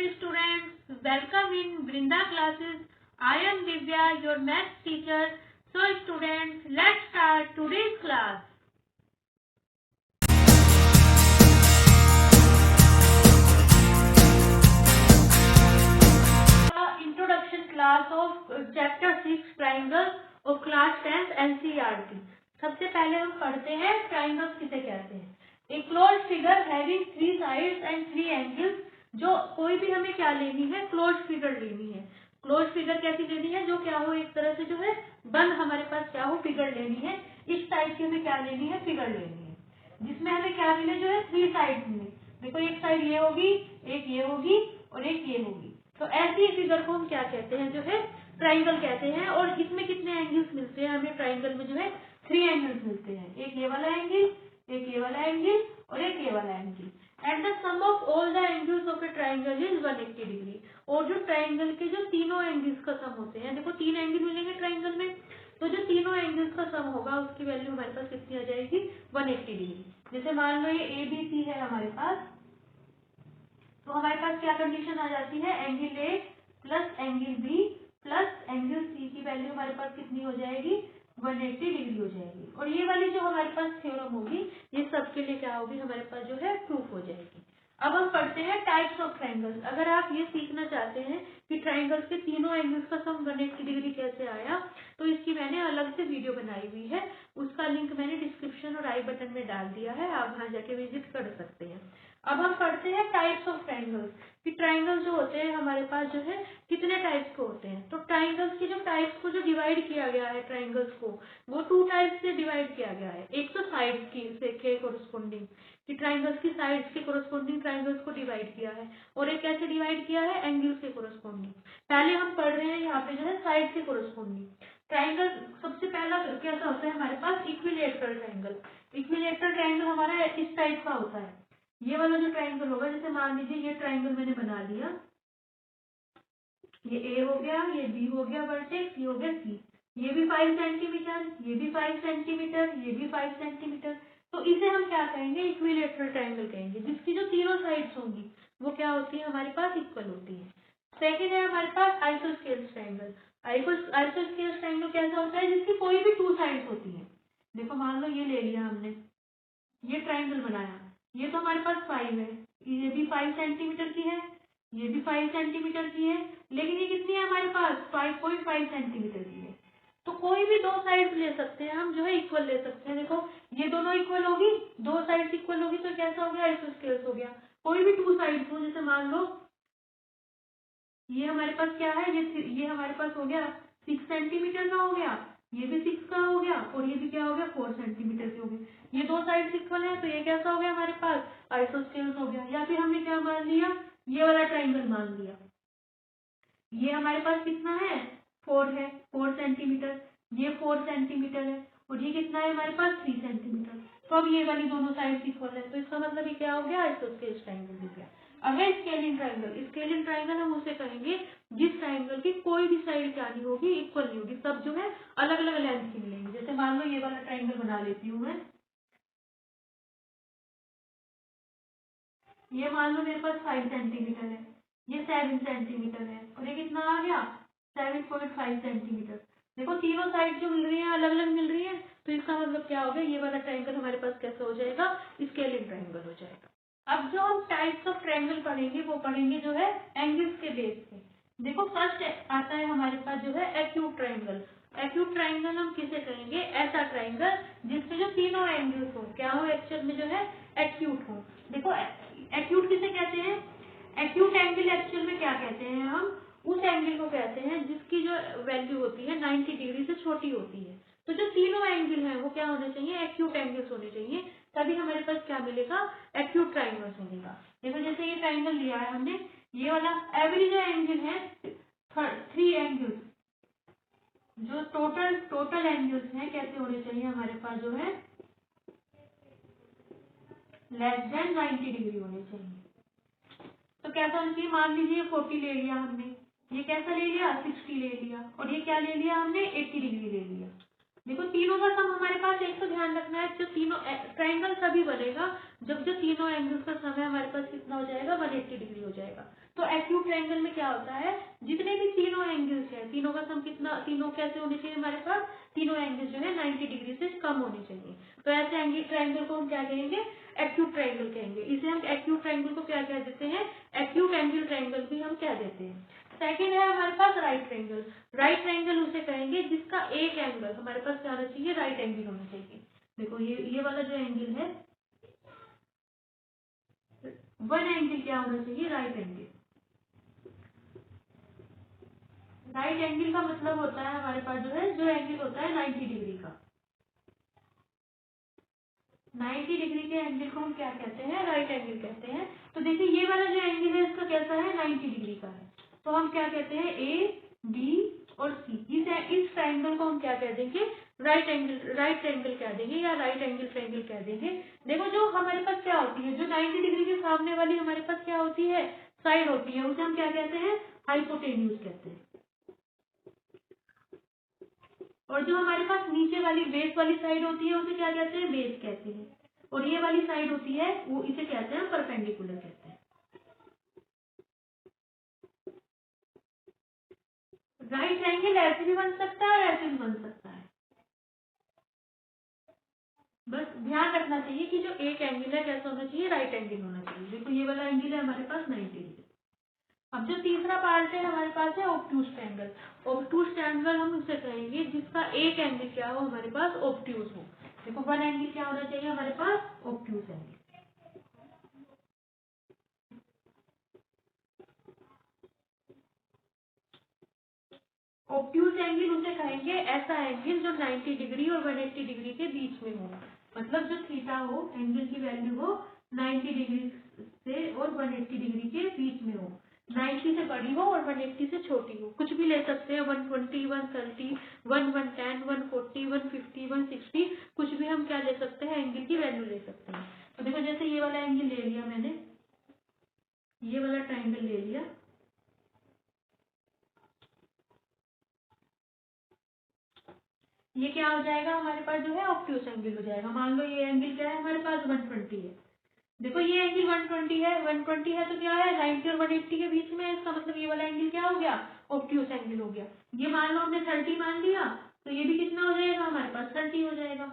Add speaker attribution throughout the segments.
Speaker 1: dear students, welcome in Brinda classes. I am Divya, your maths teacher. So students, let's start today's class. Introduction class of chapter 6 triangle of class 10th NCERT. सबसे पहले हम पढ़ते हैं triangles किसे कहते हैं. A close figure having 3 sides and 3 angles. जो कोई भी हमें क्या लेनी है, क्लोज फिगर लेनी है. क्लोज फिगर कैसी लेनी है, जो क्या हो, एक तरह से जो है बंद हमारे पास क्या हो, फिगर लेनी है. इस टाइप की हमें क्या लेनी है, फिगर लेनी है, जिसमें हमें क्या मिले, जो है 3 साइड मिले. देखो एक साइड ये होगी, एक ये होगी और एक ये होगी. तो ऐसी फिगर को हम क्या कहते हैं, जो है ट्राइंगल कहते हैं. और इसमें कितने एंगल्स मिलते हैं हमें, ट्राइंगल में जो है 3 एंगल्स मिलते हैं. एक ये वाला एंगल, एक ये वाला एंगल और एक ये वाला angle. And the sum of all the angles of a triangle is 180 degree. और जो ट्राइंगल के जो तीनों एंगल्स का सम होते हैं, देखो 3 एंगल मिलेंगे ट्राइंगल में, तो जो तीनों एंगल्स का सम होगा उसकी वैल्यू हमारे पास कितनी आ जाएगी, 180 डिग्री. जैसे मान लो ये ABC है हमारे पास, तो हमारे पास क्या कंडीशन आ जाती है, angle A plus angle B plus angle C की वैल्यू हमारे पास कितनी हो जाएगी, 180 डिग्री हो जाएगी. और ये वाली जो हमारे पास थ्योरम होगी, ये सबके लिए क्या होगी, हमारे पास जो है प्रूफ हो जाएगी. अब हम पढ़ते हैं टाइप्स ऑफ ट्राइंगल्स. अगर आप ये सीखना चाहते हैं कि ट्राइंगल्स के तीनों एंगल्स का सम 180 डिग्री कैसे आया, तो इसकी मैंने अलग से वीडियो बनाई हुई है. उसका लिंक मैंने डिस्क्रिप्शन और आई बटन में डाल दिया है, आप वहां जाके विजिट कर सकते हैं. अब हम पढ़ते हैं टाइप्स ऑफ ट्राइंगल्स, कि ट्राइंगल जो होते हैं हमारे पास जो है कितने टाइप्स के होते हैं. तो ट्राइंगल्स की जो टाइप्स को जो डिवाइड किया गया है ट्राइंगल्स को, वो 2 टाइप्स से डिवाइड किया गया है. एक तो साइड्स की के कोरस्पोंडिंग, कि ट्राइंगल्स की साइड्स के कोरस्पोंडिंग ट्राइंगल्स को डिवाइड किया है. और एक कैसे डिवाइड किया है, एंगल्स के कोरस्पोंडिंग. पहले हम पढ़ रहे हैं यहाँ पे जो है साइड के कोरस्पोंडिंग ट्राइंगल. सबसे पहला कैसा होता है हमारे पास, इक्विलेटरल ट्राइंगल. इक्विलेटरल ट्राइंगल हमारा इस टाइप का होता है. ये वाला जो ट्राइंगल होगा, जैसे मान लीजिए ये ट्राइंगल मैंने बना लिया, ये A हो गया, ये B हो गया वर्टेक्स, ये हो गया C. ये भी 5 सेंटीमीटर, ये भी 5 सेंटीमीटर, ये भी 5 सेंटीमीटर. तो इसे हम क्या कहेंगे, इक्विलेटरल ट्राइंगल कहेंगे, जिसकी जो तीनों साइड्स होंगी वो क्या होती है, हमारे पास इक्वल होती है. सेकेंड है हमारे पास आइसोस्केल ट्राइंगल. आइसोस्केल ट्राइंगल कैसा होता है, जिसकी कोई भी 2 साइड्स होती है. देखो मान लो ये ले लिया हमने, ये ट्राइंगल बनाया, ये तो हमारे पास 5 है, ये भी 5 सेंटीमीटर की है, ये भी 5 सेंटीमीटर की है, लेकिन ये कितनी है हमारे पास, 5.5 सेंटीमीटर की है. तो कोई भी 2 साइड्स ले सकते हैं हम, जो है इक्वल ले सकते हैं. देखो ये दोनों इक्वल होगी, 2 साइड्स इक्वल होगी, तो कैसा हो गया, आइसोस्केल्स हो गया. कोई भी 2 साइड्स हो, जैसे मान लो ये हमारे पास क्या है, ये हमारे पास हो गया 6 सेंटीमीटर का हो गया, ये भी 6 का हो गया, और ये भी क्या हो गया, 4 सेंटीमीटर के हो गए. ये 2 साइड इक्वल है, तो ये कैसा हो गया हमारे पास, आइसोस्केल्स हो गया. या फिर हमने क्या मान लिया, ये वाला ट्राइंगल मान लिया. ये हमारे पास कितना है, 4 है, 4 सेंटीमीटर. ये 4 सेंटीमीटर है, और ये कितना है हमारे पास, 3 सेंटीमीटर. तो अब ये वाली दोनों साइड इक्वल है, तो इसका मतलब ये क्या हो गया, आइसोस्केल्स ट्राइंगल हो गया. अब है स्केलिंग ट्राइंगल. स्केलिंग ट्राइंगल हम उसे कहेंगे जिस ट्राइंगल की कोई भी साइड क्या नहीं होगी, इक्वल नहीं होगी, सब जो है अलग अलग लेंथ की मिलेंगी. जैसे मान लो ये वाला ट्राइंगल बना लेती हूँ मैं, ये मान लो मेरे पास 5 सेंटीमीटर है, ये 7 सेंटीमीटर है, और ये कितना आ गया, 7.5 सेंटीमीटर. देखो तीनों साइड जो मिल रही है अलग अलग मिल रही है, तो इसका मतलब क्या हो गया, ये वाला ट्राइंगल हमारे पास कैसा हो जाएगा, स्केलिंग ट्राइंगल हो जाएगा. अब जो हम टाइप्स ऑफ ट्रायंगल पढ़ेंगे, वो पढ़ेंगे जो है एंगल्स के बेस पे. देखो फर्स्ट आता है हमारे पास जो है एक्यूट ट्रायंगल. एक्यूट ट्रायंगल हम किसे कहेंगे, ऐसा ट्रायंगल जिसमें जो तीनों एंगल्स हो क्या हो, एक्चुअल में जो है एक्यूट हो. देखो एक्यूट किसे कहते हैं, एक्यूट एंगल एक्चुअल में क्या कहते हैं, हम उस एंगल को कहते हैं जिसकी जो वैल्यू होती है 90 डिग्री से छोटी होती है. तो जो तीनों एंगल हैं वो क्या होने चाहिए, एक्यूट एंगल्स होने चाहिए, तभी हमारे पास क्या मिलेगा, एक्यूट ट्राइंगल्स मिलेगा. देखो जैसे ये ट्राइंगल लिया है हमने, ये वाला एवरी जो एंगल है 3 एंगल्स, जो टोटल एंगल्स हैं कैसे होने चाहिए हमारे पास, जो है लेस देन 90 डिग्री होने चाहिए. तो कैसा होना चाहिए, मान लीजिए 40 ले लिया हमने, ये कैसा ले लिया, 60 ले लिया, और ये क्या ले लिया हमने, 80 डिग्री ले लिया. देखो तीनों का सम हमारे पास, एक तो ध्यान रखना है, जो तीनों ट्राइंगल तभी बनेगा जब जो तीनों एंगल्स का सम है हमारे पास कितना हो जाएगा, 180 डिग्री हो जाएगा. तो एक्यूट ट्रायंगल में क्या होता है, जितने भी तीनों एंगल्स हैं, तीनों का सम कितना, तीनों कैसे होने चाहिए हमारे पास, तीनों एंगल जो है 90 डिग्री से कम होने चाहिए। तो ऐसे एंगल ट्रायंगल को हम क्या कहेंगे, एक्यूट ट्रायंगल कहेंगे। इसे हम एक्यूट ट्रायंगल को क्या कह देते हैं, एक्यूट एंगल ट्रायंगल भी हम कह देते हैं। सेकंड है हमारे पास राइट ट्रायंगल। राइट ट्रायंगल उसे कहेंगे जिसका एक एंगल हमारे पास क्या होना चाहिए, राइट एंगल होना चाहिए। देखो ये वाला जो एंगल है, वन एंगल क्या होना चाहिए, राइट एंगल। राइट एंगल का मतलब होता है हमारे पास जो है, जो एंगल होता है 90 डिग्री का। 90 डिग्री के एंगल को हम क्या कहते हैं, राइट एंगल कहते हैं। तो देखिए ये वाला जो एंगल है इसका कैसा है, 90 डिग्री का है। तो हम क्या कहते हैं, ए बी और सी, इस ट्रायंगल को हम क्या कह देंगे, राइट ट्रायंगल कह देंगे या राइट एंगल ट्रायंगल कह देंगे। देखो जो हमारे पास क्या होती है, जो 90 डिग्री के सामने वाली हमारे पास क्या होती है, साइड होती है, उसे हम क्या कहते हैं, हाइपोटेन्यूज कहते हैं। और जो हमारे पास नीचे वाली बेस वाली साइड होती है उसे क्या कहते हैं, बेस कहते हैं। और ये वाली साइड होती है वो इसे कहते हैं परपेंडिकुलर कहते हैं। राइट एंगल ऐसे भी बन सकता है और ऐसे भी बन सकता है। बस ध्यान रखना चाहिए कि जो एक एंगल है कैसा होना चाहिए, राइट एंगल होना चाहिए। देखो ये वाला एंगल है हमारे पास 90 डिग्री। अब जो तीसरा पार्ट है हमारे पास है ऑब्टूज ट्रायंगल। ऑब्टूज ट्रायंगल हम उसे कहेंगे जिसका एक एंगल क्या हो, हमारे पास ऑब्टूज हो। देखो वन एंगल क्या होना चाहिए हमारे पास, ऑब्टूज एंगल। ऑब्ट्यूज एंगल उसे कहेंगे ऐसा एंगल जो 90 डिग्री और 180 डिग्री के बीच में हो। मतलब जो थीटा हो, एंगल की वैल्यू हो 90 डिग्री से और 180 डिग्री के बीच में हो। 90 से बड़ी हो और 180 से छोटी हो। कुछ भी ले सकते हैं, 120, 130, 110, 140, 150, 160, कुछ भी हम क्या ले सकते हैं, एंगल की वैल्यू ले सकते हैं। तो देखो जैसे ये वाला एंगल ले लिया मैंने, ये वाला ट्रायंगल ले लिया, ये क्या हो जाएगा हमारे पास जो है ऑब्ट्यूज एंगल हो जाएगा। मान लो ये एंगल क्या है हमारे पास 120 है। देखो ये एंगल 120 है, 120 है तो क्या है 90 और 180 के बीच में है। इसका मतलब ये वाला एंगल क्या हो गया, ऑब्ट्यूज एंगल हो गया। ये मान लो हमने 30 मान लिया तो ये भी कितना हो जाएगा हमारे पास, 30 हो जाएगा।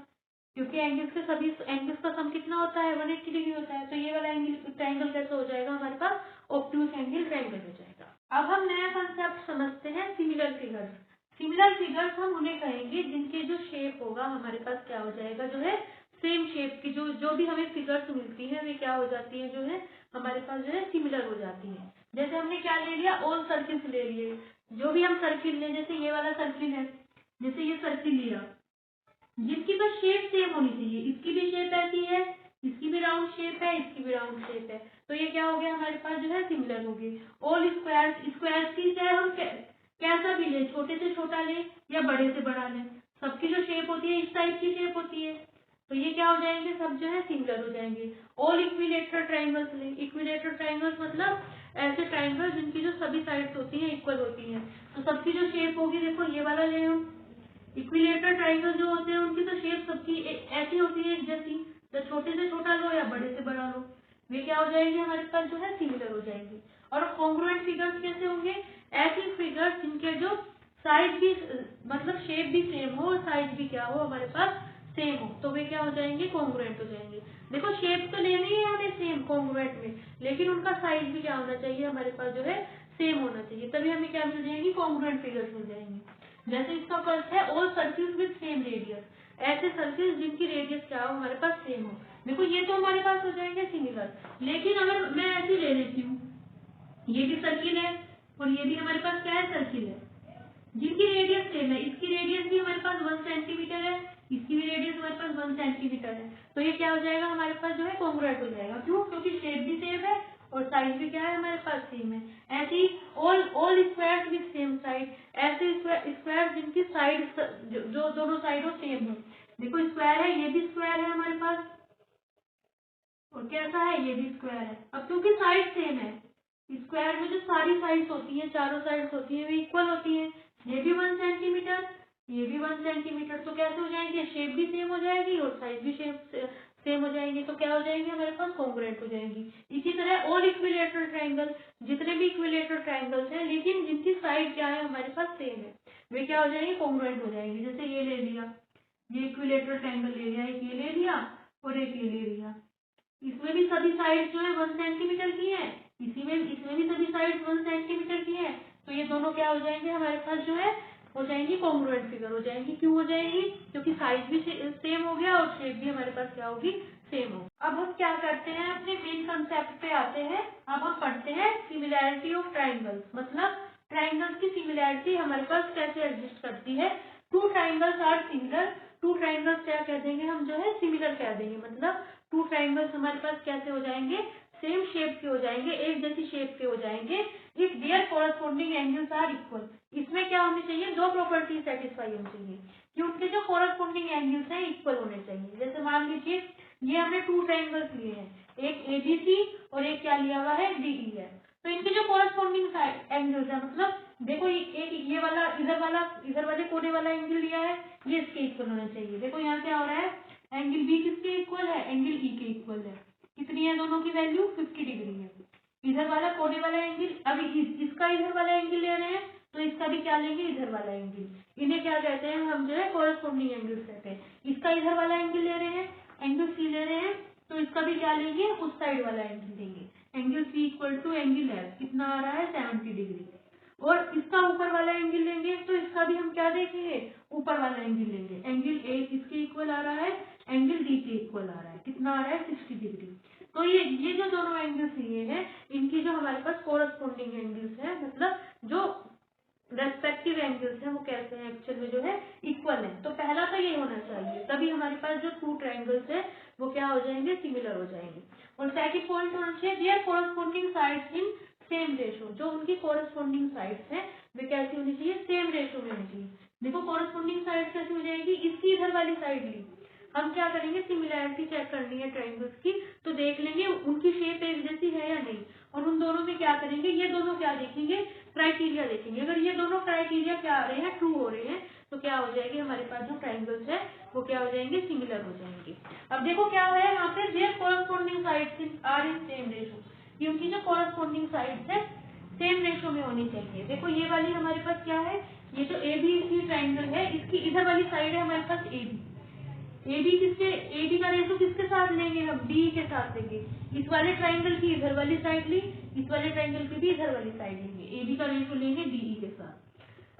Speaker 1: क्योंकि एंगल्स के सभी एंगल्स का सम कितना होता है, 180 डिग्री होता है। तो ये वाला एंगल ट्रायंगल कैसे हो जाएगा हमारे पास, ऑब्ट्यूज एंगल ट्रायंगल हो जाएगा। अब हम नया कंसेप्ट समझते हैं, सिमिलर फिगर्स। सिमिलर फिगर्स हम उन्हें कहेंगे जिनके जो शेप होगा हमारे पास क्या हो जाएगा, जो है सेम शेप की जो भी हमें फिगर्स मिलती है वे क्या हो जाती है, जो है हमारे पास जो है सिमिलर हो जाती है। जैसे हमने क्या ले लिया, ऑल सर्किल्स ले लिए। जो भी हम सर्किल ले, जैसे ये वाला सर्किल है, जैसे ये सर्किल लिया, जिसकी बस शेप सेम होनी चाहिए। इसकी भी शेप ऐसी है, इसकी भी राउंड शेप है, इसकी भी राउंड शेप है। तो ये क्या हो गया हमारे पास जो है सिमिलर हो गई। ऑल स्क्वायर्स की चाहे हम कैसा भी ले, छोटे से छोटा ले या बड़े से बड़ा ले, सबकी जो शेप होती है इस टाइप की शेप होती है। तो ये क्या हो जाएंगे, सब जो है सिमिलर हो जाएंगे। ऑल इक्विलेटरल ट्रायंगल्स ले। इक्विलेटरल ट्रायंगल्स मतलब ऐसे ट्रायंगल जिनकी जो सभी साइड्स होती है इक्वल होती है। तो सबकी जो शेप होगी, देखो ये वाला ले हम, इक्विलेटरल ट्रायंगल जो होते हैं उनकी तो शेप सबकी ऐसी होती है एक जैसी। तो छोटे से छोटा लो या बड़े से बड़ा लो, वे क्या हो जाएंगे हमारे पास जो है सिमिलर हो जाएंगे। और कॉन्ग्रुएंट फिगर्स कैसे होंगे, ऐसी फिगर्स जिनके जो साइज भी मतलब शेप भी सेम हो और साइज भी क्या हो हमारे पास सेम हो, तो वे क्या हो जाएंगे, कॉन्ग्रुएंट हो जाएंगे। देखो शेप तो लेनी है हमें सेम कॉन्ग्रुएंट में, लेकिन उनका साइज भी क्या होना चाहिए हमारे पास जो है सेम होना चाहिए, तभी हमें क्या मिल जाएंगी, कॉन्ग्रुएंट फिगर्स मिल जाएंगी। जैसे इसका फर्स्ट है all circles with same radius. ऐसे सर्किल्स जिनकी रेडियस क्या हो हमारे पास सेम हो। देखो ये तो हमारे पास हो जाएंगे सिमिलर। लेकिन अगर मैं ऐसे ले लेती हूँ, ये भी सर्किल है और ये भी हमारे पास क्या है, सर्किल है, जिनकी रेडियस सेम है। इसकी रेडियस भी हमारे पास 1 सेंटीमीटर है, इसकी भी रेडियस हमारे पास 1 सेंटीमीटर है। तो ये क्या हो जाएगा हमारे पास जो है कॉन्ग्रुएंट हो जाएगा। क्यों, क्योंकि शेप भी सेम है और साइज भी क्या है हमारे पास सेम है। ऐसे ही all squares with same side. ऐसे स्क्वायर जिनकी साइड जो दोनों साइडों सेम हो। देखो स्क्वायर है, ये भी स्क्वायर है हमारे पास, और कैसा है, ये भी स्क्वायर है। अब क्योंकि साइड सेम है, स्क्वायर में जो सारी साइड्स होती है, चारों साइड्स होती है, वे इक्वल होती है। ये भी 1 सेंटीमीटर, ये भी 1 सेंटीमीटर, तो कैसे हो जाएंगे, शेप भी सेम हो जाएगी और साइज भी सेम हो जाएंगे तो क्या हो जाएंगे हमारे पास कॉन्ग्रुएंट हो जाएंगी। इसी तरह ऑल इक्विलेटरल ट्रायंगल, जितने भी इक्विलेटरल ट्रायंगल्स हैं लेकिन जिनकी साइड क्या है हमारे पास सेम है, वे क्या हो जाएंगे कॉन्ग्रुएंट हो जाएंगे। जैसे ये ले लिया, ये इक्विलेटरल ट्रायंगल ले लिया, एक ये ले लिया और एक ये ले लिया, इसमें भी सभी साइड जो है 1 सेंटीमीटर की है, इसमें भी सभी साइड 1 सेंटीमीटर की है, तो ये दोनों क्या हो जाएंगे हमारे पास जो है हो जाएंगी कॉन्ग्रुएंट फिगर हो जाएंगी। क्यों हो जाएंगी? क्योंकि साइज भी सेम हो गया और शेप भी हमारे पास क्या होगी सेम होगी। अब हम क्या करते हैं अपने मेन कंसेप्ट पे आते हैं। अब हम पढ़ते हैं सिमिलैरिटी ऑफ ट्राइंगल्स, मतलब ट्राइंगल्स की सिमिलैरिटी हमारे पास कैसे एग्जिस्ट करती है। Two triangles are similar, two triangles क्या कह देंगे हम जो है सिमिलर कह देंगे, मतलब टू ट्राइंगल्स हमारे पास कैसे हो जाएंगे सेम शेप के हो जाएंगे, एक जैसी शेप के हो जाएंगे। If their corresponding angles are equal, इसमें क्या होनी चाहिए दो प्रॉपर्टी सेटिस्फाई होनी चाहिए कि उनके जो कोरस्पॉन्डिंग एंगल्स हैं इक्वल होने चाहिए। जैसे मान लीजिए ये हमने टू ट्राइंगल्स लिए हैं, एक एबीसी और एक क्या लिया हुआ है डीई है, तो इनके जो कोरस्पॉन्डिंग एंगल्स है मतलब देखो एक ये वाला इधर वाले कोने वाला एंगल लिया है, ये इसके इक्वल होना चाहिए। देखो यहाँ क्या हो रहा है एंगल बी किसके इक्वल है, एंगल ई के इक्वल है। कितनी है दोनों की वैल्यू 50 डिग्री है। इधर वाला कोने वाला एंगल, अभी इसका इधर वाला एंगल ले रहे हैं तो इसका भी क्या लेंगे इधर वाला एंगल। इन्हें क्या कहते हैं हम जो है कोरस्पॉन्डिंग एंगल कहते हैं। इसका इधर वाला एंगल ले रहे हैं, एंगल सी ले रहे हैं, तो इसका भी क्या लेंगे उस साइड वाला एंगल देंगे। Angle C equal to angle F कितना आ रहा है 70 डिग्री। और इसका ऊपर वाला एंगल लेंगे तो इसका भी हम क्या देखेंगे ऊपर वाला एंगल लेंगे। एंगल ए किसके इक्वल आ रहा है, एंगल डी के इक्वल आ रहा है, कितना आ रहा है 60 डिग्री। तो ये जो दोनों एंगल्स लिए हैं इनकी जो हमारे पास कोरस्पॉन्डिंग एंगल्स है, मतलब जो रेस्पेक्टिव एंगल्स हैं वो कैसे हैं एक्चुअल में जो है इक्वल है। तो पहला तो ये होना चाहिए, तभी हमारे पास जो टू ट्रायंगल्स है वो क्या हो जाएंगे सिमिलर हो जाएंगे। और सेकंड पॉइंट होना चाहिए their corresponding sides in same ratio, जो उनकी कोरस्पॉन्डिंग साइड्स है वे कैसी होनी चाहिए सेम रेशो में होनी चाहिए। देखो कोरस्पॉन्डिंग साइड कैसी हो जाएगी, इसकी इधर वाली साइड ली, हम क्या करेंगे सिमिलैरिटी चेक करनी है ट्रायंगल्स की, तो देख लेंगे उनकी शेप एक जैसी है या नहीं, और उन दोनों में क्या करेंगे ये दोनों क्या देखेंगे क्राइटेरिया देखेंगे। अगर ये दोनों क्राइटेरिया क्या आ रहे हैं ट्रू हो रहे हैं तो क्या हो जाएगी हमारे पास जो ट्रायंगल्स है वो क्या हो जाएंगे सिमिलर हो जाएंगे। अब देखो क्या है यहाँ पे their corresponding sides are in same ratio, ये उनकी जो कोरस्पॉन्डिंग साइड्स है सेम रेशो में होनी चाहिए। देखो ये वाली हमारे पास क्या है, ये जो एबीसी ट्रायंगल है इसकी इधर वाली साइड है हमारे पास एबी का रेशो किसके साथ लेंगे हम डी के साथ लेंगे। इस वाले ट्रायंगल की इधर वाली साइड ली, इस वाले ट्रायंगल की भी इधर वाली साइड लेंगे, एबी का रेशो लेंगे डीई के साथ।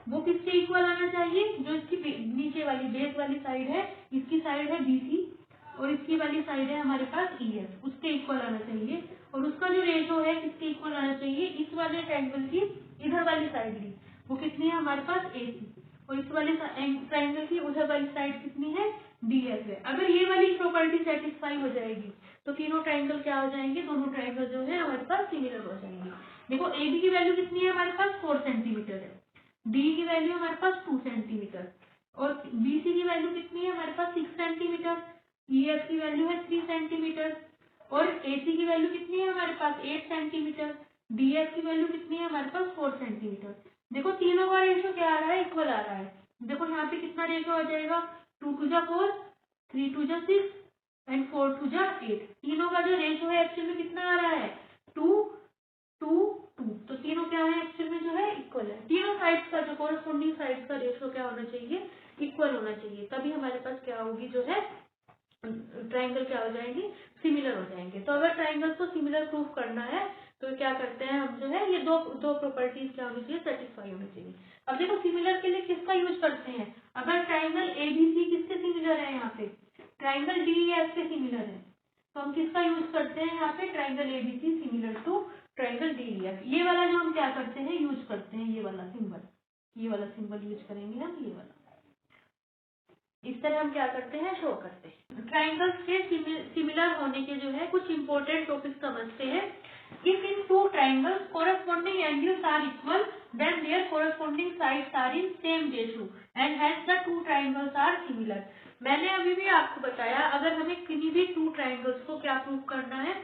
Speaker 1: वो किसके इक्वल आना चाहिए, जो इसकी नीचे वाली बेस वाली साइड है, इसकी साइड है बीसी और इसकी वाली साइड है हमारे पास ईएफ, उसके इक्वल आना चाहिए। और उसका जो रेशो है किसके इक्वल आना चाहिए, इस वाले ट्रायंगल की इधर वाली साइड ली वो कितनी है हमारे पास एसी, और इस वाले ट्रायंगल की उधर वाली साइड कितनी है डीएफ है। अगर ये वाली प्रॉपर्टी सेटिस्फाई हो जाएगी तो तीनों ट्रायंगल क्या हो जाएंगे, दोनों ट्रायंगल जो है हमारे पास सिमिलर हो जाएंगे। देखो एबी की वैल्यू कितनी है हमारे पास 4 सेंटीमीटर है, डी की वैल्यू हमारे पास 2 सेंटीमीटर और बीसी की वैल्यू कितनी है हमारे पास 6 सेंटीमीटर, ईएफ की वैल्यू है 3 सेंटीमीटर और एसी की वैल्यू कितनी है हमारे पास 8 सेंटीमीटर, डीएफ की वैल्यू कितनी है हमारे पास 4 सेंटीमीटर। देखो तीनों का रेशो क्या आ रहा है इक्वल आ रहा है। देखो यहाँ पे कितना रेशो आ जाएगा 2 2 जा 4, 3 2 जा 6 एंड 4 2 जा 8। तीनों का जो रेशो है एक्चुअल में कितना आ रहा है 2 2 2, तो तीनों क्या है एक्चुअल में जो है इक्वल है। तीनों साइड्स का जो कोरस्पॉन्डिंग साइड्स का रेशो क्या होना चाहिए इक्वल होना चाहिए, तभी हमारे पास क्या होगी जो है ट्रायंगल क्या हो जाएंगे सिमिलर हो जाएंगे। तो अगर ट्रायंगल को सिमिलर प्रूव करना है तो क्या करते हैं हम जो है ये दो प्रॉपर्टीज क्या होनी चाहिए सेटिस्फाई होनी चाहिए। अब देखो सिमिलर के लिए किसका यूज करते हैं, अगर ट्रायंगल एबीसी किसके सिमिलर है, यहाँ पे ट्रायंगल डीईएफ के सिमिलर है तो हम किसका यूज करते हैं यहाँ पे triangle ABC similar to triangle DEF. ये वाला जो हम क्या करते हैं यूज करते हैं ये वाला सिंबल यूज करेंगे हम, ये वाला इस तरह हम क्या करते हैं शो करते हैं। ट्राइंगल्स के सिमिलर होने के जो है कुछ इंपॉर्टेंट टॉपिक समझते हैं। If in two triangles corresponding angles are equal then their corresponding sides are in same ratio and hence the two triangles are similar. मैंने अभी भी आपको बताया अगर हमें किसी भी टू ट्राइंगल्स को क्या प्रूव करना है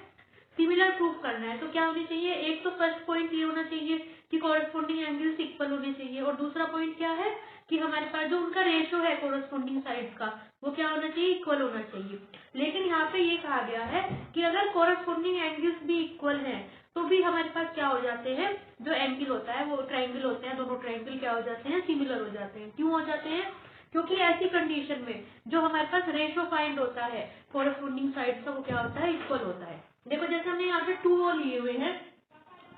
Speaker 1: सिमिलर प्रूफ करना है तो क्या होनी चाहिए, एक तो फर्स्ट पॉइंट ये होना चाहिए कि कोरस्पोंडिंग एंगल्स इक्वल होने चाहिए, और दूसरा पॉइंट क्या है कि हमारे पास जो उनका रेशियो है कोरस्पोंडिंग साइड्स का वो क्या होना चाहिए, इक्वल होना चाहिए। लेकिन यहाँ पे ये कहा गया है कि अगर कोरस्पोंडिंग एंगल्स भी इक्वल है तो भी हमारे पास क्या हो जाते हैं, जो एंगल होता है वो ट्राइंगल होते हैं, दोनों ट्राइंगल क्या हो जाते हैं, सिमिलर हो जाते हैं। क्यों हो जाते हैं, क्योंकि ऐसी कंडीशन में जो हमारे पास रेशियो फाइंड होता है कोरस्पोंडिंग साइड्स का वो क्या होता है, इक्वल होता है। देखो जैसे हमने यहाँ पे टू वो लिए हुए हैं,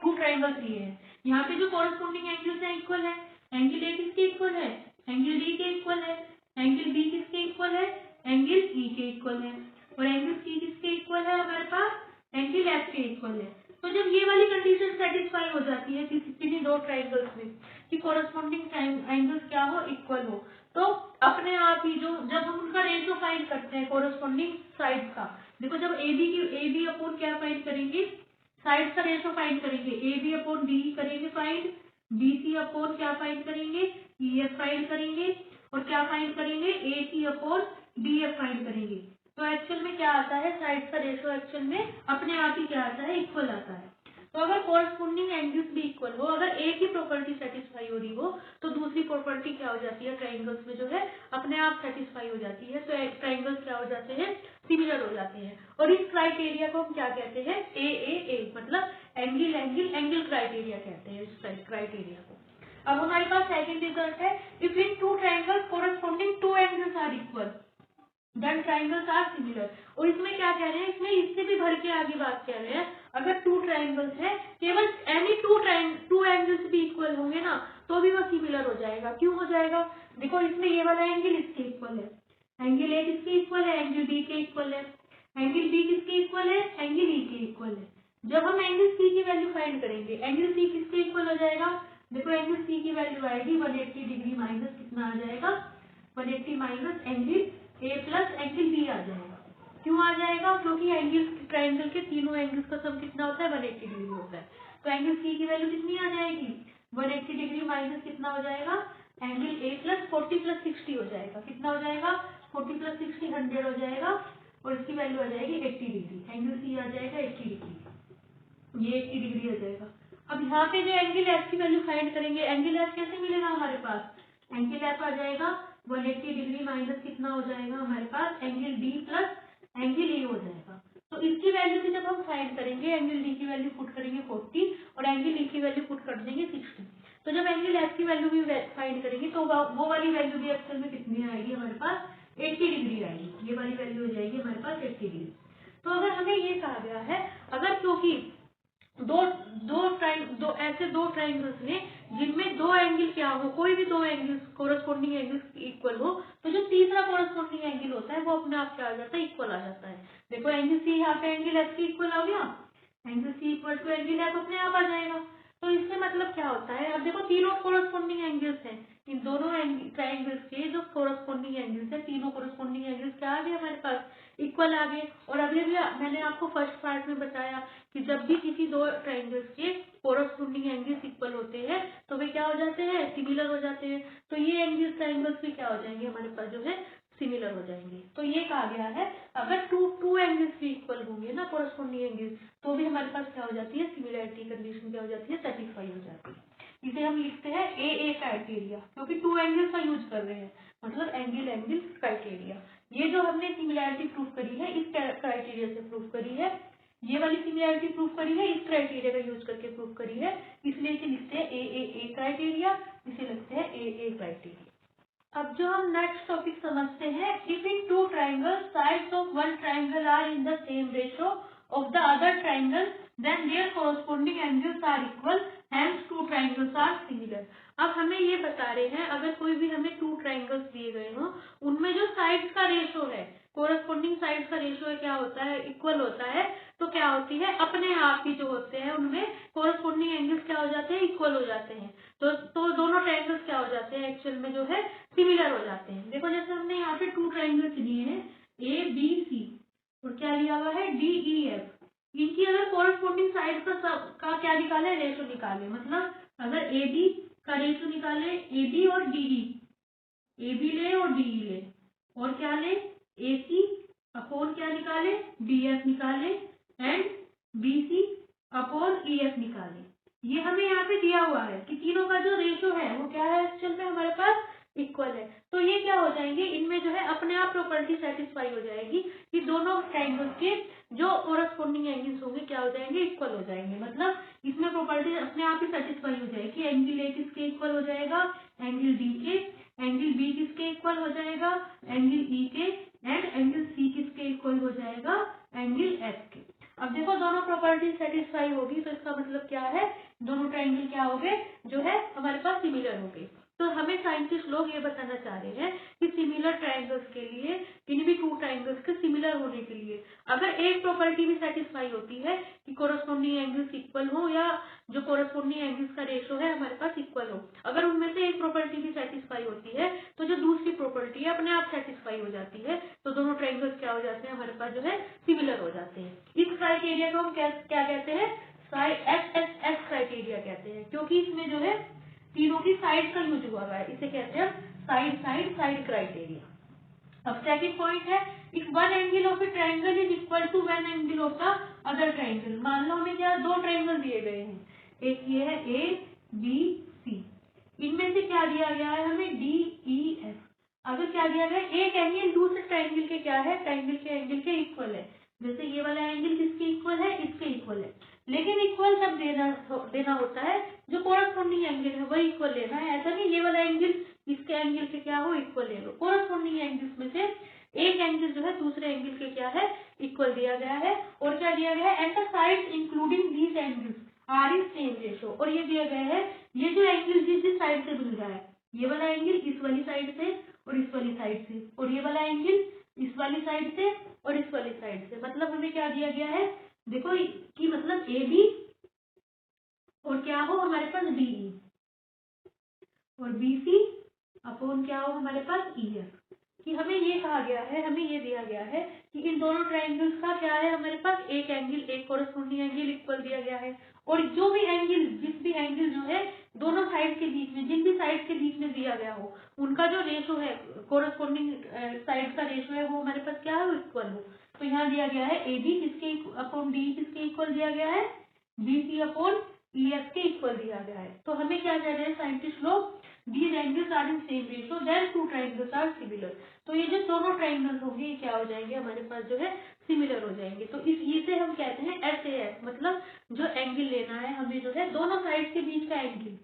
Speaker 1: टू ट्राइंगल्स लिए हैं, यहाँ पे जो कोरस्पोंडिंग एंगल्स है इक्वल है, एंगल ए किसके इक्वल है, एंगल डी के इक्वल है, एंगल बी किसके इक्वल है, एंगल ई के इक्वल है, और एंगल सी किसके इक्वल है हमारे पास, एंगल एफ के इक्वल है। तो जब ये वाली कंडीशन सेटिस्फाई हो जाती है किसी दो ट्राइंगल्स में कि कोरस्पोंडिंग एंगल्स क्या हो, इक्वल हो, तो अपने आप ही जो जब हम उनका रेशियो फाइंड करते हैं कोरस्पोंडिंग साइड्स का, देखो जब ए बी अपॉन क्या फाइंड करेंगे, साइड्स का रेशियो फाइंड करेंगे, ए बी अपॉन डी करेंगे फाइंड, बी सी अपॉन क्या फाइंड करेंगे, ई एफ फाइंड करेंगे, और क्या फाइंड करेंगे, ए सी अपॉन डी एफ फाइंड करेंगे। तो एक्चुअल में क्या आता है, साइड्स का रेशियो एक्चुअल में अपने आप ही क्या आता है, इक्वल आता है। तो अगर कोरस्पोंडिंग एंगल्स भी इक्वल हो, अगर एक ही प्रॉपर्टी सेटिस्फाई हो रही हो तो दूसरी प्रॉपर्टी क्या हो जाती है, ट्राइंगल्स में जो है अपने आप सेटिस्फाई हो जाती है, तो ट्राइंगल्स क्या हो जाते हैं, सिमिलर हो जाते हैं। और इस क्राइटेरिया को हम क्या कहते हैं, ए मतलब एंगल एंगल एंगल क्राइटेरिया कहते हैं इस क्राइटेरिया को। अब हमारे पास सेकंड रिजल्ट है, if in two triangles corresponding two angles are equal then triangles are similar. और इसमें क्या कह रहे हैं, इसमें इससे भी भर के आगे बात कह रहे हैं, अगर टू ट्राइंगल्स है, केवल एनी टू एंगल्स भी इक्वल होंगे ना तो भी वो सिमिलर हो जाएगा। क्यों हो जाएगा, देखो इसमें ये वाला एंगल इसके इक्वल है, एंगल ए किसके इक्वल है, एंगल बी के इक्वल है, एंगल बी किसके इक्वल है, एंगल ई के इक्वल है। जब हम एंगल सी की वैल्यू फाइंड करेंगे, एंगल सी किसके इक्वल हो जाएगा, देखो एंगल सी की वैल्यू आएगी 180 डिग्री माइनस कितना आ जाएगा, 180 minus angle A plus angle B आ जाएगा। क्यों आ जाएगा, क्योंकि एंगल ट्राइंगल के तीनों एंगल्स का सम कितना होता है, 180 डिग्री होता है। तो एंगल सी की वैल्यू कितनी आ जाएगी, 180 डिग्री माइनस कितना हो जाएगा, एंगल ए प्लस 40 प्लस 60 हो जाएगा, कितना हो जाएगा, 40 प्लस 60 100 हो जाएगा, और इसकी वैल्यू आ जाएगी 80 डिग्री, एंगल सी आ जाएगा 80 डिग्री, ये 80 डिग्री आ जाएगा। अब यहाँ पे जो एंगल एफ की वैल्यू फाइंड करेंगे, एंगल एफ कैसे मिलेगा हमारे पास, एंगल एफ आ जाएगा 180 डिग्री माइनस कितना हो जाएगा हमारे पास, angle D plus angle A हो जाएगा। तो इसकी वैल्यू भी जब हम फाइंड करेंगे, एंगल डी की वैल्यू पुट करेंगे 40 और एंगल ई की वैल्यू पुट कर देंगे 60। तो जब एंगल एफ की वैल्यू भी फाइंड करेंगे तो वो वाली वैल्यू भी एक्चुअल में कितनी आएगी हमारे पास, 80 डिग्री आएगी, ये वाली वैल्यू हो जाएगी हमारे पास 80 डिग्री। तो अगर हमें ये कहा गया है, अगर क्योंकि दो ऐसे दो ट्राइंगल्स में जिनमें दो एंगल क्या हो, कोई भी दो एंगल्स कोरस्पोंडिंग एंगल्स इक्वल हो, तो जो तीसरा कोरस्पोंडिंग एंगल होता है वो अपने आप क्या आ जाता है, इक्वल आ जाता है। देखो एंगल सी यहाँ पे एंगल एफ की इक्वल आ गया, angle C equal to angle F अपने आप आ जाएगा। तो इससे मतलब क्या होता है, अब देखो तीनों कोरस्पोंडिंग एंगल्स हैं, इन दोनों ट्राइंगल्स के जो कोरस्पोंडिंग एंगल्स है, तीनों कोरस्पोंडिंग एंगल्स क्या आ गए हमारे पास, इक्वल आ गए। और अभी भी मैंने आपको फर्स्ट पार्ट में बताया कि जब भी किसी दो ट्राइंगल्स के कोरस्पोंडिंग एंगल्स इक्वल होते हैं तो वे क्या हो जाते हैं, सिमिलर हो जाते हैं। तो ये एंगल्स ट्राइंगल्स भी क्या हो जाएंगे हमारे पास जो है सिमिलर हो जाएंगे। तो ये कहा गया है अगर टू एंगल्स भी इक्वल होंगे ना कोरस्पोंडिंग एंगल्स, तो भी हमारे पास क्या हो जाती है, सिमिलरिटी कंडीशन क्या हो जाती है, सेटिस्फाई हो जाती है। इसे हम लिखते हैं ए क्राइटेरिया, क्योंकि टू एंगल्स का यूज कर रहे हैं, मतलब एंगल एंगल क्राइटेरिया। ये जो हमने सिमिलरिटी प्रूफ करी है इस क्राइटेरिया से प्रूफ करी है, ये वाली सिमिलरिटी प्रूफ करी है इस क्राइटेरिया का यूज करके प्रूफ करी है, इसलिए इसे लिखते हैं ए क्राइटेरिया, इसे लिखते हैं ए क्राइटेरिया। अब जो हम नेक्स्ट टॉपिक समझते हैं, if in two triangle sides of one triangle are in the same ratio of the other triangle then their corresponding angles are equal, hence two triangles are similar. अब हमें ये बता रहे हैं अगर कोई भी हमें टू ट्राइंगल्स दिए गए हो, उनमें जो साइड्स का रेशियो है, कोरस्पोंडिंग साइड्स का रेशियो क्या होता है, इक्वल होता है, तो क्या होती है, अपने आप ही जो होते हैं उनमें कोरस्पोंडिंग एंगल्स क्या हो जाते हैं, इक्वल हो जाते हैं। तो दोनों ट्राइंगल्स क्या हो जाते हैं, एक्चुअल में जो है सिमिलर हो जाते हैं। देखो जैसे हमने यहाँ पे टू ट्राइंगल्स लिए हैं ए बी सी, और क्या लिया हुआ है डी ई एफ, इनकी अगर कोरस्पोंडिंग साइड का क्या निकाले, रेशियो निकाले, मतलब अगर ए बी का रेशियो निकाले, ए बी और डी ई, ए बी ले और डी ई ले, और क्या ले, ए सी अपॉन क्या निकाले, डी एफ निकाले, एंड BC अपॉन EF निकालें। ये हमें यहाँ पे दिया हुआ है कि तीनों का जो रेशो है वो क्या है, एक्चुअल में हमारे पास इक्वल है। तो ये क्या हो जाएंगे, इनमें जो है अपने आप प्रॉपर्टी सेटिस्फाई हो जाएगी कि दोनों ट्रायंगल्स के जो कोरस्पोंडिंग एंगल्स होंगे क्या हो जाएंगे, इक्वल हो जाएंगे। मतलब इसमें प्रॉपर्टी अपने आप ही सेटिस्फाई हो जाएगी। एंगल ए किसके इक्वल हो जाएगा, एंगल डी के, एंगल बी किसके इक्वल हो जाएगा, एंगल ई के, एंड एंगल सी किसके इक्वल हो जाएगा, एंगल एफ के। अब देखो दोनों प्रॉपर्टी सेटिस्फाई होगी तो इसका मतलब क्या है, दोनों ट्रायंगल क्या हो गए, जो है हमारे पास सिमिलर हो गए। तो हमें साइंटिस्ट लोग ये बताना चाह रहे हैं कि सिमिलर ट्रायंगल्स के लिए, किन्हीं भी टू ट्रायंगल्स के सिमिलर होने के लिए अगर एक प्रॉपर्टी भी सेटिस्फाई होती है कि कोरस्पोंडिंग एंगल्स इक्वल हो या जो कोरस्पोंडिंग एंगल्स का रेशो है हमारे पास इक्वल हो, अगर उनमें से एक प्रॉपर्टी भी सेटिस्फाई होती है तो जो दूसरी प्रॉपर्टी है अपने आप सेटिस्फाई हो जाती है। तो दोनों ट्रायंगल्स क्या हो जाते हैं, हमारे पास जो है सिमिलर हो जाते हैं। इस क्राइटेरिया को हम क्या कहते हैं, SSS क्राइटेरिया कहते हैं, क्योंकि इसमें जो है तीनों की साइड का यूज हुआ है। इसे कहते हैं साइड क्राइटेरिया। अब सेकंड पॉइंट है, if one angle of a triangle is equal to one angle of the other triangle. मान लो हमें क्या दो ट्रायंगल दिए गए हैं, एक ये है ABC, इनमें से क्या दिया गया है हमें DEF। अगर क्या दिया गया, एक एंगल दूसरे ट्रायंगल के क्या है, ट्रायंगल के एंगल के इक्वल है। जैसे ये वाला एंगल किसके इक्वल है, इसके इक्वल है। लेकिन इक्वल तब देना होता है जो कोरस्पोंडिंग एंगल है वही इक्वल लेना है। ऐसा नहीं ये वाला एंगल इसके एंगल के क्या हो, इक्वल ले लो। कोरस्पोंडिंग एंगल्स में से एक एंगल जो है दूसरे एंगल के क्या है, इक्वल दिया गया है। और क्या दिया गया है, at the side including these angles are in same ratio. और ये दिया गया है, ये जो एंगल जिस साइड से मिल रहा है, ये वाला एंगल इस वाली साइड से और इस वाली साइड से, और ये वाला एंगल इस वाली साइड से और इस वाली साइड से। मतलब हमें क्या दिया गया है, देखो कि मतलब AB और क्या हो हमारे पास DE और BC अपॉन क्या हो हमारे पास EF। कि हमें ये कहा गया है, हमें ये दिया गया है कि इन दोनों ट्रायंगल्स का क्या है, हमारे पास एक एंगल, एक कोरस्पोंडिंग एंगल इक्वल दिया गया है। और जो भी एंगल, जिस भी एंगल जो है दोनों साइड के बीच में, जिन भी साइड के बीच में दिया गया हो, उनका जो रेशो है, कोरस्पोंडिंग साइड का रेशो है, वो हमारे पास क्या है, इक्वल हो। तो यहाँ दिया गया है AB किसके अपॉन DE किसके इक्वल दिया गया है, BC अपॉन EF के इक्वल दिया गया है। तो हमें क्या कह रहे हैं साइंटिस्ट लोग, these angles are in same ratio then two triangles are similar। तो ये जो दोनों ट्रायंगल्स होंगे ये क्या हो जाएंगे, हमारे पास जो है सिमिलर हो जाएंगे। तो इसे हम कहते हैं SAS, मतलब जो एंगल लेना है हमें जो है दोनों साइड के बीच का एंगल,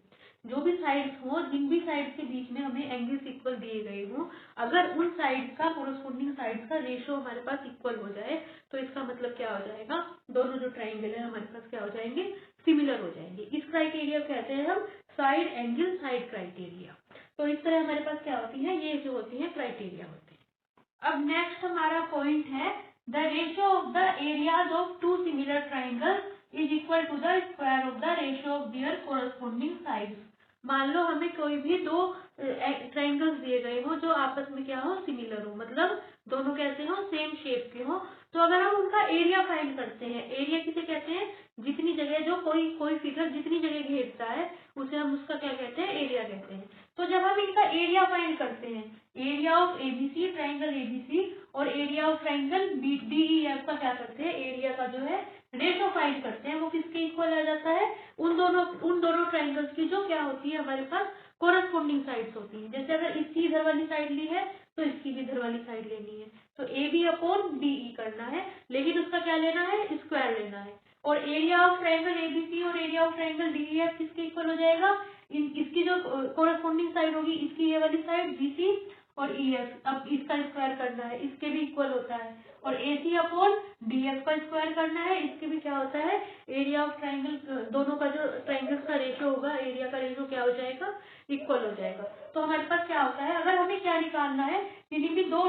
Speaker 1: जो भी साइड्स हो, जिन भी साइड के बीच में हमें एंगल्स इक्वल दिए गए हो, अगर उन साइड्स का कोरस्पोंडिंग साइड्स का रेशो हमारे पास इक्वल हो जाए तो इसका मतलब क्या हो जाएगा, दोनों जो ट्रायंगल है हमारे पास क्या हो जाएंगे, सिमिलर हो जाएंगे। इस क्राइटेरिया कहते हैं हम साइड क्राइटेरिया। तो इस तरह हमारे पास क्या होती है, ये जो होती है क्राइटेरिया होते हैं। अब नेक्स्ट हमारा पॉइंट है, the ratio of the areas of two similar triangles is equal to the square of the ratio of their corresponding sides. मान लो हमें कोई भी दो ट्राइंगल्स दिए गए हो जो आपस में क्या हो, सिमिलर हो, मतलब दोनों कैसे हो, सेम शेप के हो। तो अगर हम उनका एरिया फाइंड करते हैं, एरिया किसे कहते हैं, जितनी जगह जो कोई फिगर जितनी जगह घेरता है उसे हम उसका क्या कहते हैं, एरिया कहते हैं। तो जब हम इनका एरिया फाइंड करते हैं, area of ABC, triangle ABC और एरिया ऑफ ट्राइंगल DEF का क्या करते हैं, एरिया का जो है रेशो फाइंड करते हैं, वो किसके इक्वल आ जाता है, उन दोनों ट्राइंगल्स की जो क्या होती है हमारे पास कोरस्पोंडिंग साइड्स होती है। जैसे अगर इसकी इधर वाली साइड ली है तो इसकी भी इधर वाली साइड लेनी है, तो AB अपॉन DE करना है, लेकिन उसका क्या लेना है, स्क्वायर लेना है। और एरिया ऑफ ट्रायंगल ABC और एरिया ऑफ ट्रायंगल DEF किसके इक्वल हो जाएगा, इसकी जो कोरस्पोंडिंग साइड होगी, इसकी ये वाली साइड BC और EF, अब इसका स्क्वायर करना है, इसके भी इक्वल होता है। और AC अपॉन DF का स्क्वायर करना है, इसके भी क्या होता है, एरिया ऑफ ट्रायंगल, दोनों का जो ट्रायंगल्स का रेशियो होगा, एरिया का रेशियो क्या हो जाएगा, इक्वल हो जाएगा। तो हमारे पास क्या होता है, अगर हमें क्या निकालना है, किसी भी दो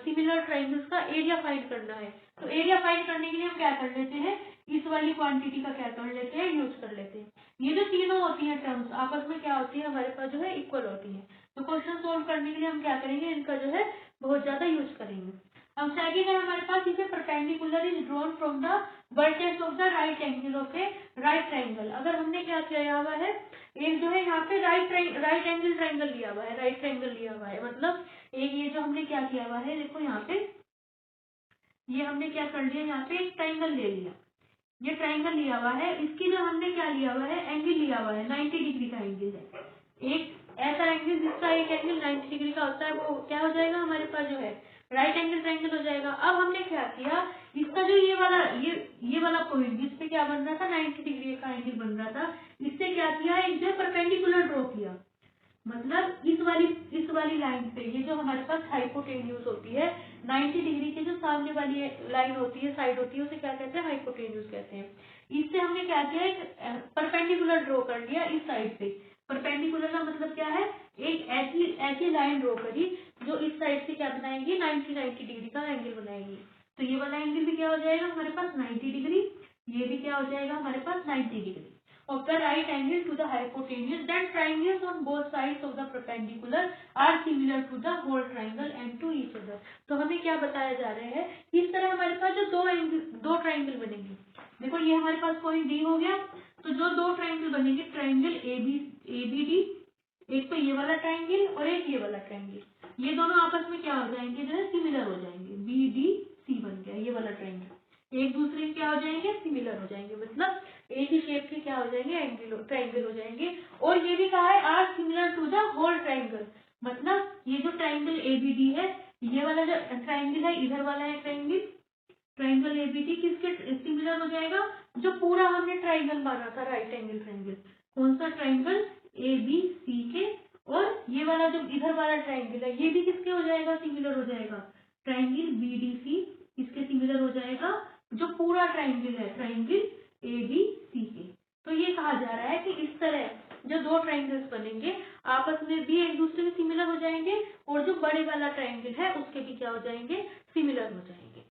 Speaker 1: सिमिलर ट्रायंगल्स का एरिया फाइंड करना है, तो एरिया फाइंड करने के लिए हम क्या कर लेते हैं, इस वाली क्वांटिटी का क्या कर लेते हैं, यूज कर लेते हैं। ये जो तीनों होती है टर्म्स आपस में क्या होती है, हमारे पास जो है इक्वल होती है। तो क्वेश्चन सोल्व करने के लिए हम क्या करेंगे, इनका जो है बहुत ज्यादा यूज करेंगे। अब सेकंड है हमारे पास, इसे perpendicular is drawn from the vertex of the right angle of A right triangle. अगर हमने क्या किया हुआ है, एक जो है यहाँ पे राइट एंगल ट्रायंगल लिया हुआ है, राइट ट्रायंगल लिया हुआ है, मतलब एक ये जो हमने क्या किया हुआ है, देखो यहाँ पे ये हमने क्या कर लिया, यहाँ पे एक ट्रायंगल ले लिया, ये ट्राइंगल लिया हुआ है, इसकी जो हमने क्या लिया हुआ है, एंगल लिया हुआ है 90 डिग्री का एंगल है। एक ऐसा एंगल जिसका एक एंगल 90 डिग्री का होता है, वो क्या हो जाएगा हमारे पास जो है राइट एंगल ट्राइंगल हो जाएगा। अब हमने क्या किया, इसका जो ये वाला पॉइंट जिस पे क्या बन रहा था 90 डिग्री का एंगल बन रहा था, इससे क्या किया, एक जो परपेंडिकुलर ड्रॉ किया। मतलब इस वाली लाइन पे ये जो हमारे पास हाइपोटेन्यूज होती है 90 डिग्री की, जो सामने वाली लाइन होती है, साइड होती है, उसे क्या कहते हैं, हाइपोटेन्यूज कहते हैं। इससे हमने क्या किया, एक परपेंडिकुलर ड्रॉ कर लिया इस साइड पे। परपेंडिकुलर का मतलब क्या है, एक ऐसी लाइन ड्रॉ करी जो इस साइड से क्या बनाएगी, 90 डिग्री का एंगल बनाएगी। तो ये वाला एंगल भी क्या हो जाएगा हमारे पास 90 डिग्री, ये भी क्या हो जाएगा हमारे पास 90 degree. Of the right angle to the hypotenuse, then triangles on both sides of the perpendicular are similar to the whole triangle and to each other। तो हमें क्या बताया जा रहा है, इस तरह हमारे पास जो दो ट्राइंगल बनेंगे, देखो ये हमारे पास पॉइंट डी हो गया, तो जो दो ट्राइंगल बनेंगे, ट्राइंगल ABD, एक तो ये वाला ट्राइंगल और एक ये वाला ट्राइंगल, ये दोनों आपस में क्या हो जाएंगे, जो है सिमिलर हो जाएंगे। BDC बन गया ये वाला ट्राइंगल, एक दूसरे के क्या हो जाएंगे, सिमिलर हो जाएंगे, मतलब एक ही शेप के क्या हो जाएंगे, ट्राइंगल हो जाएंगे। और ये भी कहा है are similar to the whole triangle, मतलब ये जो ट्राइंगल ABD है, ये वाला जो ट्राइंगल है, इधर वाला है ट्राइंगल ABD किसके सिमिलर हो जाएगा, जो पूरा हमने ट्राइंगल माना था राइट एंगल ट्राइंगल, कौन सा ट्राइंगल, ABC के। और ये वाला जो इधर वाला ट्राइंगल है, ये भी किसके हो जाएगा, सिमिलर हो जाएगा, ट्राइंगल BDC इसके सिमिलर हो जाएगा, जो पूरा ट्राइंगल है ट्राइंगल ABC के। तो ये कहा जा रहा है कि इस तरह जो दो ट्राइंगल्स बनेंगे आपस में भी एक दूसरे के सिमिलर हो जाएंगे, और जो बड़े वाला ट्राइंगल है उसके भी क्या हो जाएंगे, सिमिलर हो जाएंगे।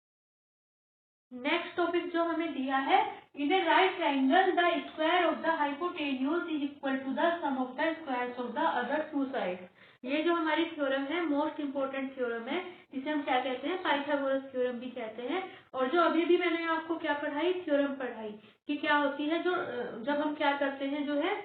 Speaker 1: नेक्स्ट टॉपिक जो हमें दिया है, in a right triangle the square of the hypotenuse is equal to the sum of the squares of the other two sides. ये जो हमारी थ्योरम है, मोस्ट इंपोर्टेंट थ्योरम है, जिसे हम क्या कहते हैं, पाइथागोरस थ्योरम भी कहते हैं। और जो अभी भी मैंने आपको क्या पढ़ाई, थ्योरम पढ़ाई कि क्या होती है, जो जब हम क्या करते हैं, जो है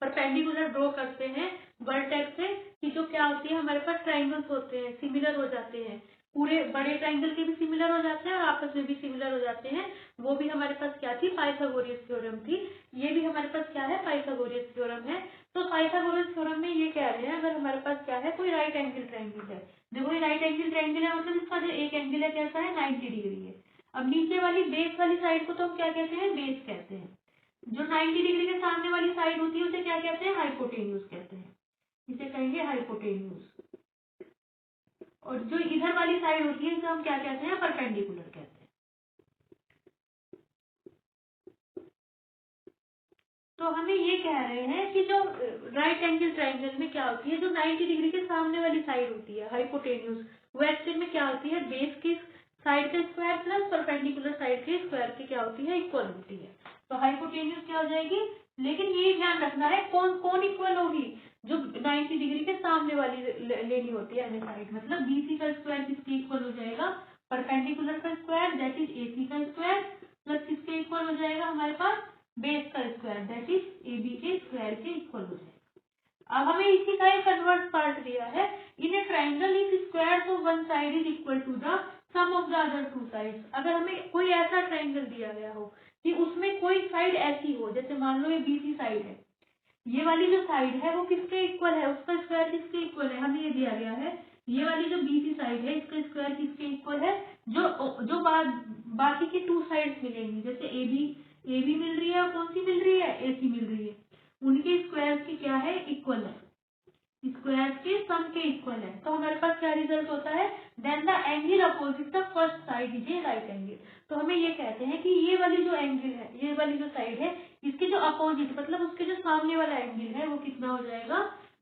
Speaker 1: परपेंडिकुलर ड्रॉ करते हैं वर्टेक्स से, कि जो क्या होती है हमारे पास ट्राइंगल्स होते हैं, सिमिलर हो जाते हैं, पूरे बड़े ट्राइंगल के भी सिमिलर हो जाते हैं और आपस में भी सिमिलर हो जाते हैं। वो भी हमारे पास क्या थी, पाइथागोरस थ्योरम थी। ये भी हमारे पास क्या है, पाइथागोरस थ्योरम है। तो पाइथागोरस थ्योरम में ये कह रहे हैं, अगर हमारे पास क्या है, कोई राइट एंगल ट्राइंगल है, देखो ये राइट एंगल ट्राइंगल है, मतलब इसका जो एक एंगल है कैसा है, 90 डिग्री है। अब नीचे वाली बेस वाली साइड को तो हम क्या कहते हैं, बेस कहते हैं। जो 90 डिग्री के सामने वाली साइड होती है उसे क्या कहते हैं, हाइपोटेन्यूज कहते हैं, इसे कहेंगे हाइपोटेन्यूज। और जो इधर वाली साइड होती है इसे हम क्या कहते हैं, परपेंडिकुलर कहते हैं। तो हमें ये कह रहे हैं कि जो राइट एंगल ट्राइंगल में क्या होती है, जो 90 डिग्री के सामने वाली साइड होती है हाइपोटेन्यूज, वो एक्चुअल में क्या होती है, बेस की साइड का स्क्वायर प्लस परपेंडिकुलर साइड के स्क्वायर की क्या होती है, इक्वल होती है। तो हाइपोटेन्यूज क्या हो जाएगी, लेकिन ये ध्यान रखना है कौन इक्वल होगी, जो 90 डिग्री के सामने वाली लेनी होती है हमें साइड, मतलब BC का स्क्वायर किसके इक्वल हो जाएगा, परपेंडिकुलर का स्क्वायर दैट इज AC का स्क्वायर, प्लस किसके इक्वल हो जाएगा हमारे पास, बेस का स्क्वायर दैट इज AB के स्क्वायर के इक्वल हो जाएगा। अब हमें इसी का एक कन्वर्ट पार्ट दिया है, in a triangle if squares of one side is equal to the sum of the other two sides. अगर हमें कोई ऐसा ट्राइंगल दिया गया हो कि उसमें कोई साइड ऐसी हो, जैसे मान लो ये BC साइड है, ये वाली जो साइड है वो किसके इक्वल है, उसका स्क्वायर किसके इक्वल है, हमें ये दिया गया है, ये वाली जो BC साइड है इसका स्क्वायर किसके इक्वल है, जो बाकी की टू साइड्स मिलेंगी, जैसे AB मिल रही है और कौन सी मिल रही है, AC मिल रही है, उनके स्क्वायर की क्या है, इक्वल है, स्क्वायर के सम के इक्वल है। तो हमारे पास क्या रिजल्ट होता है, then the angle opposite the first side is a right angle. तो हमें ये कहते हैं कि ये वाली जो एंगल है, ये वाली जो साइड है, इसके जो अपोजिट मतलब उसके जो सामने वाला एंगल है वो कितना हो जाएगा,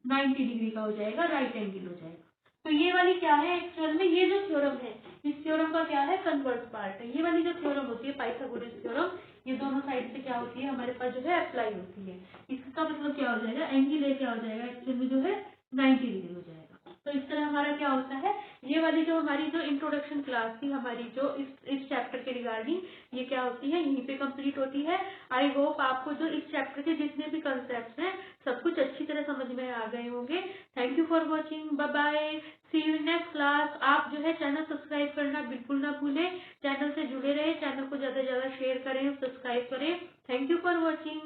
Speaker 1: 90 डिग्री का हो जाएगा, राइट एंगल हो जाएगा। तो ये वाली क्या है, एक्चुअल में ये जो थ्योरम है, इस थ्योरम का क्या है, कन्वर्स पार्ट है। ये वाली जो थ्योरम होती है पाइथागोरस थ्योरम, ये दोनों साइड से क्या होती है हमारे पास जो है अप्लाई होती है। इसका मतलब क्या हो जाएगा, एंगल ए क्या हो जाएगा, एक्चुअल में जो है 90 डिग्री हो जाएगा। तो इस तरह हमारा क्या होता है, ये वाली जो हमारी जो इंट्रोडक्शन क्लास थी हमारी, जो इस चैप्टर के रिगार्डिंग, ये क्या होती है, यहीं पे कंप्लीट होती है। आई होप आपको जो इस चैप्टर के जितने भी कंसेप्ट हैं सब कुछ अच्छी तरह समझ में आ गए होंगे। Thank you for watching, bye bye, see you next class. आप जो है चैनल सब्सक्राइब करना बिल्कुल ना भूलें, चैनल से जुड़े रहे, चैनल को ज़्यादा से ज़्यादा शेयर करें, सब्सक्राइब करें। Thank you for watching.